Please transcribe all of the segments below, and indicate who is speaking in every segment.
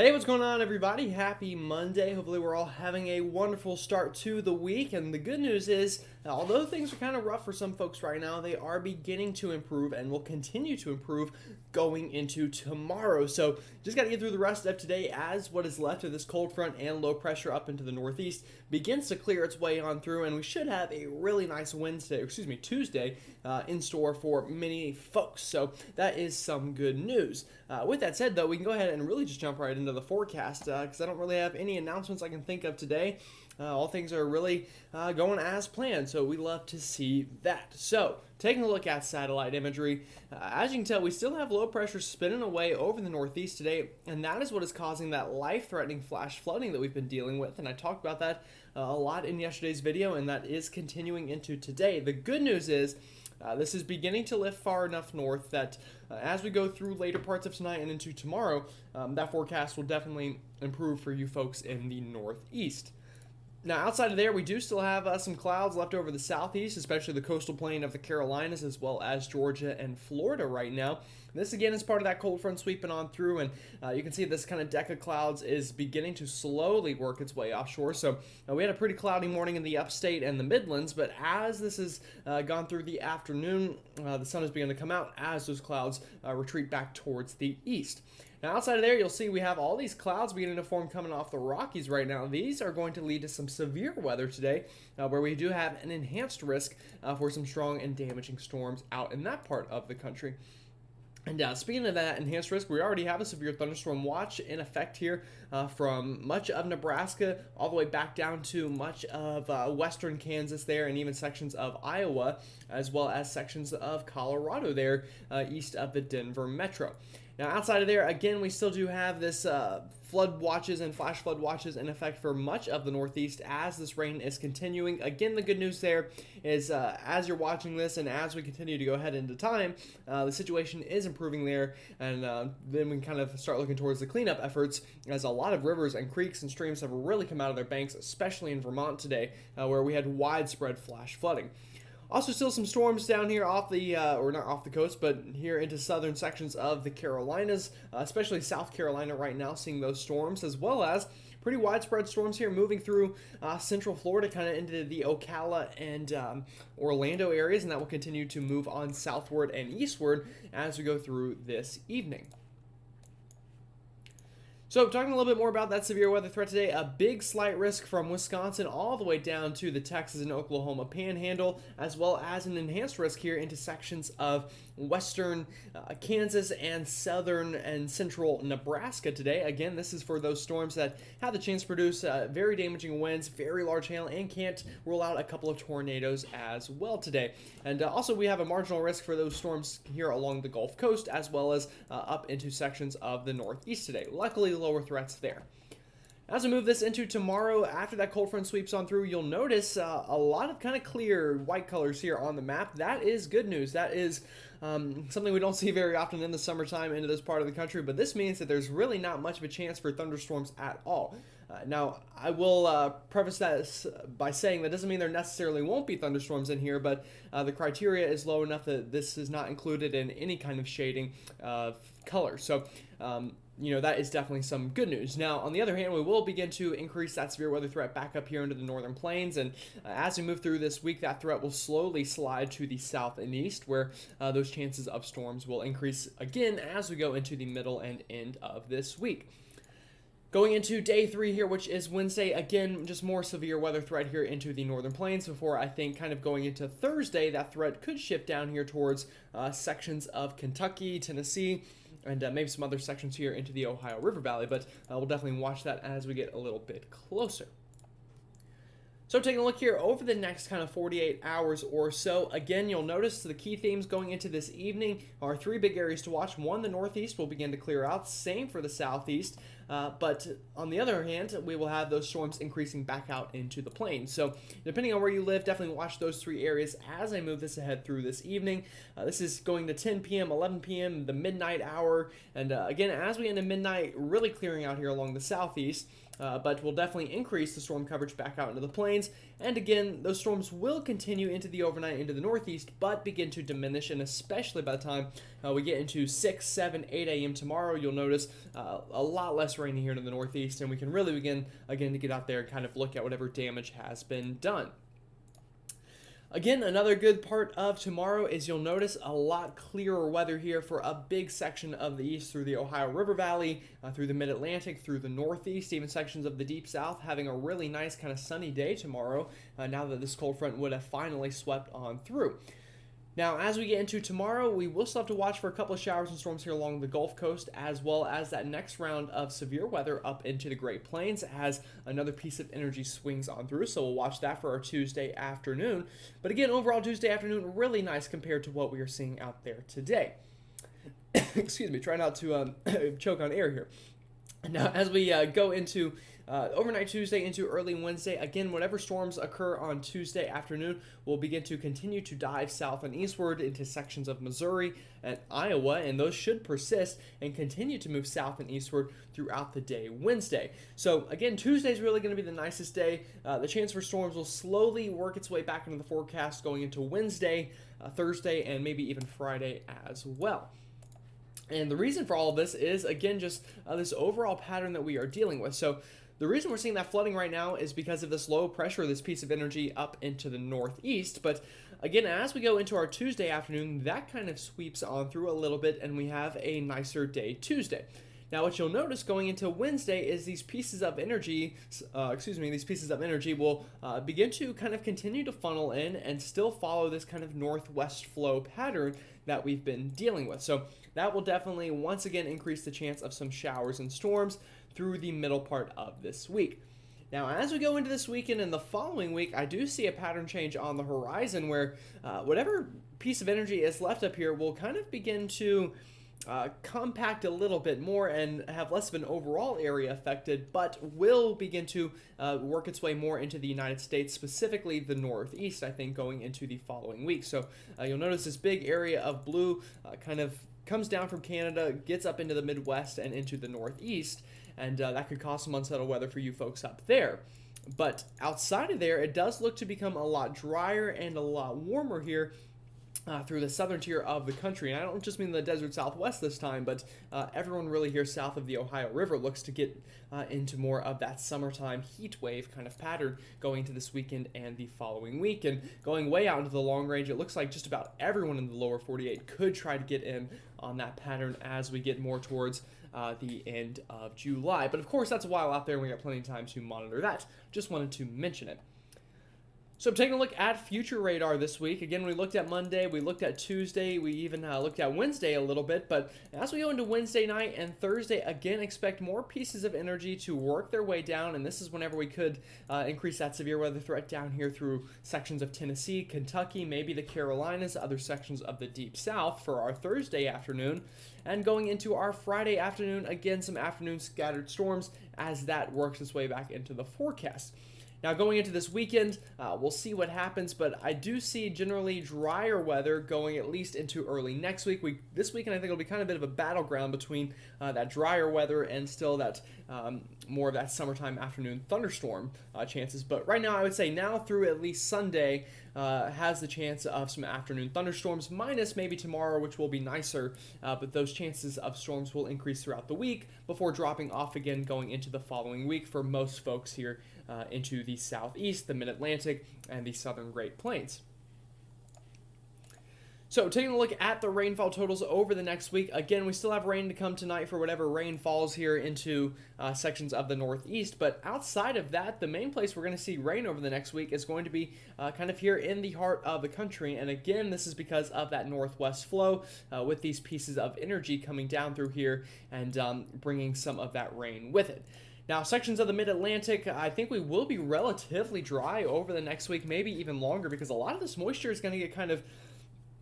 Speaker 1: Hey, what's going on, everybody? Happy Monday. Hopefully, we're all having a wonderful start to the week. And the good news is, although things are kind of rough for some folks right now, they are beginning to improve and will continue to improve going into tomorrow. So, just got to get through the rest of today as what is left of this cold front and low pressure up into the northeast begins to clear its way on through. And we should have a really nice Tuesday in store for many folks. So, that is some good news. With that said, though, we can go ahead and really just jump right into the forecast because I don't really have any announcements I can think of today. All things are really going as planned, so we love to see that. So, taking a look at satellite imagery, as you can tell, we still have low pressure spinning away over the northeast today, and that is what is causing that life-threatening flash flooding that we've been dealing with, and I talked about that a lot in yesterday's video, and that is continuing into today. The good news is this is beginning to lift far enough north that as we go through later parts of tonight and into tomorrow, that forecast will definitely improve for you folks in the northeast. Now, outside of there, we do still have some clouds left over the southeast, especially the coastal plain of the Carolinas, as well as Georgia and Florida right now. This, again, is part of that cold front sweeping on through, and you can see this kind of deck of clouds is beginning to slowly work its way offshore. So we had a pretty cloudy morning in the upstate and the Midlands, but as this has gone through the afternoon, the sun is beginning to come out as those clouds retreat back towards the east. Now, outside of there, you'll see we have all these clouds beginning to form coming off the Rockies right now. These are going to lead to some severe weather today, where we do have an enhanced risk for some strong and damaging storms out in that part of the country. And speaking of that enhanced risk, we already have a severe thunderstorm watch in effect here from much of Nebraska all the way back down to much of western Kansas there, and even sections of Iowa, as well as sections of Colorado there east of the Denver metro. Now, outside of there, again, we still do have this flood watches and flash flood watches in effect for much of the northeast as this rain is continuing. Again, the good news there is as you're watching this and as we continue to go ahead into time, the situation is improving there, and then we can kind of start looking towards the cleanup efforts as a lot of rivers and creeks and streams have really come out of their banks, especially in Vermont today, where we had widespread flash flooding. Also, still some storms down here off the, or not off the coast, but here into southern sections of the Carolinas, especially South Carolina right now, seeing those storms, as well as pretty widespread storms here moving through central Florida, kind of into the Ocala and Orlando areas, and that will continue to move on southward and eastward as we go through this evening. So, talking a little bit more about that severe weather threat today, a big slight risk from Wisconsin all the way down to the Texas and Oklahoma panhandle, as well as an enhanced risk here into sections of western Kansas and southern and central Nebraska today. Again, this is for those storms that have the chance to produce very damaging winds, very large hail, and can't rule out a couple of tornadoes as well today. And also, we have a marginal risk for those storms here along the Gulf Coast, as well as up into sections of the northeast today. Luckily, lower threats there. As we move this into tomorrow, after that cold front sweeps on through, you'll notice a lot of kind of clear white colors here on the map. That is good news. That is something we don't see very often in the summertime into this part of the country, but this means that there's really not much of a chance for thunderstorms at all. Now, I will preface that by saying that doesn't mean there necessarily won't be thunderstorms in here, but the criteria is low enough that this is not included in any kind of shading of color. So, that is definitely some good news. Now, on the other hand, we will begin to increase that severe weather threat back up here into the northern plains, and as we move through this week, that threat will slowly slide to the south and east, where those chances of storms will increase again as we go into the middle and end of this week. Going into day 3 here, which is Wednesday, again, just more severe weather threat here into the northern plains before I think kind of going into Thursday, that threat could shift down here towards sections of Kentucky, Tennessee, and maybe some other sections here into the Ohio River Valley, but we'll definitely watch that as we get a little bit closer. So taking a look here over the next kind of 48 hours or so, again, you'll notice the key themes going into this evening are 3 big areas to watch. One, the northeast will begin to clear out, same for the southeast, but on the other hand, we will have those storms increasing back out into the plains. So depending on where you live, definitely watch those 3 areas as I move this ahead through this evening. This is going to 10 p.m., 11 p.m., the midnight hour, and again, as we end at midnight, really clearing out here along the southeast. But we'll definitely increase the storm coverage back out into the plains, And again, those storms will continue into the overnight into the northeast, but begin to diminish, and especially by the time we get into 6, 7, 8 a.m. tomorrow, you'll notice a lot less rain here in the northeast, and we can really begin again to get out there and kind of look at whatever damage has been done. Again, another good part of tomorrow is you'll notice a lot clearer weather here for a big section of the east through the Ohio River Valley, through the Mid-Atlantic, through the Northeast, even sections of the Deep South, having a really nice kind of sunny day tomorrow now that this cold front would have finally swept on through. Now, as we get into tomorrow, we will still have to watch for a couple of showers and storms here along the Gulf Coast, as well as that next round of severe weather up into the Great Plains as another piece of energy swings on through. So we'll watch that for our Tuesday afternoon. But again, overall Tuesday afternoon, really nice compared to what we are seeing out there today. Excuse me, try not to choke on air here. Now, as we go into overnight Tuesday into early Wednesday, again, whatever storms occur on Tuesday afternoon will begin to continue to dive south and eastward into sections of Missouri and Iowa, and those should persist and continue to move south and eastward throughout the day Wednesday. So again, Tuesday is really going to be the nicest day. The chance for storms will slowly work its way back into the forecast going into Wednesday, Thursday, and maybe even Friday as well. And the reason for all of this is, again, just this overall pattern that we are dealing with. So the reason we're seeing that flooding right now is because of this low pressure, this piece of energy up into the northeast. But again, as we go into our Tuesday afternoon, that kind of sweeps on through a little bit, and we have a nicer day Tuesday. Now, what you'll notice going into Wednesday is these pieces of energy, will begin to kind of continue to funnel in and still follow this kind of northwest flow pattern that we've been dealing with. So that will definitely once again increase the chance of some showers and storms through the middle part of this week. Now, as we go into this weekend and the following week, I do see a pattern change on the horizon where whatever piece of energy is left up here will kind of begin to compact a little bit more and have less of an overall area affected, but will begin to work its way more into the United States, specifically the Northeast, I think, going into the following week. So you'll notice this big area of blue kind of comes down from Canada, gets up into the Midwest and into the Northeast, and that could cause some unsettled weather for you folks up there. But outside of there, it does look to become a lot drier and a lot warmer here through the southern tier of the country. And I don't just mean the desert Southwest this time, but everyone really here south of the Ohio River looks to get into more of that summertime heat wave kind of pattern going into this weekend and the following week. And going way out into the long range, it looks like just about everyone in the lower 48 could try to get in on that pattern as we get more towards the end of July. But of course, that's a while out there, and we got plenty of time to monitor that. Just wanted to mention it. So taking a look at future radar this week. Again, we looked at Monday, we looked at Tuesday, we even looked at Wednesday a little bit. But as we go into Wednesday night and Thursday, again, expect more pieces of energy to work their way down. And this is whenever we could increase that severe weather threat down here through sections of Tennessee, Kentucky, maybe the Carolinas, other sections of the Deep South for our Thursday afternoon. And going into our Friday afternoon, again, some afternoon scattered storms as that works its way back into the forecast. Now, going into this weekend, we'll see what happens, but I do see generally drier weather going at least into early next week. This weekend, I think it'll be kind of a bit of a battleground between that drier weather and still that more of that summertime afternoon thunderstorm chances. But right now, I would say now through at least Sunday has the chance of some afternoon thunderstorms, minus maybe tomorrow, which will be nicer. But those chances of storms will increase throughout the week before dropping off again going into the following week for most folks here into the southeast, the mid-Atlantic, and the southern Great Plains. So taking a look at the rainfall totals over the next week, again, we still have rain to come tonight for whatever rain falls here into sections of the Northeast. But outside of that, the main place we're going to see rain over the next week is going to be kind of here in the heart of the country. And again, this is because of that northwest flow with these pieces of energy coming down through here and bringing some of that rain with it. Now, sections of the Mid-Atlantic, I think we will be relatively dry over the next week, maybe even longer, because a lot of this moisture is going to get kind of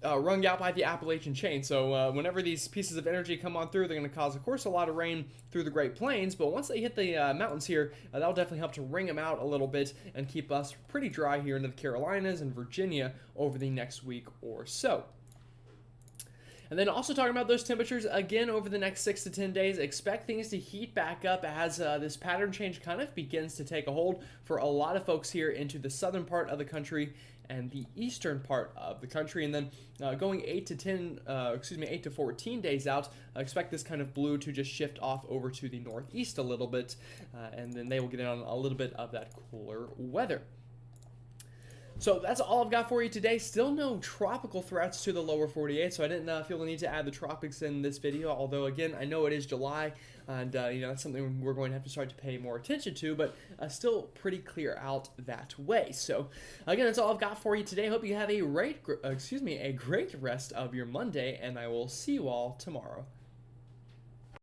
Speaker 1: wrung out by the Appalachian chain. So whenever these pieces of energy come on through, they're going to cause, of course, a lot of rain through the Great Plains. But once they hit the mountains here, that'll definitely help to wring them out a little bit and keep us pretty dry here into the Carolinas and Virginia over the next week or so. And then also talking about those temperatures again over the next 6 to 10 days, expect things to heat back up as this pattern change kind of begins to take a hold for a lot of folks here into the southern part of the country and the eastern part of the country. And then going 8 to 14 days out, expect this kind of blue to just shift off over to the northeast a little bit, and then they will get on a little bit of that cooler weather. So that's all I've got for you today. Still no tropical threats to the lower 48, so I didn't feel the need to add the tropics in this video, although again, I know it is July, and that's something we're going to have to start to pay more attention to, but still pretty clear out that way. So again, that's all I've got for you today. Hope you have a great rest of your Monday, and I will see you all tomorrow.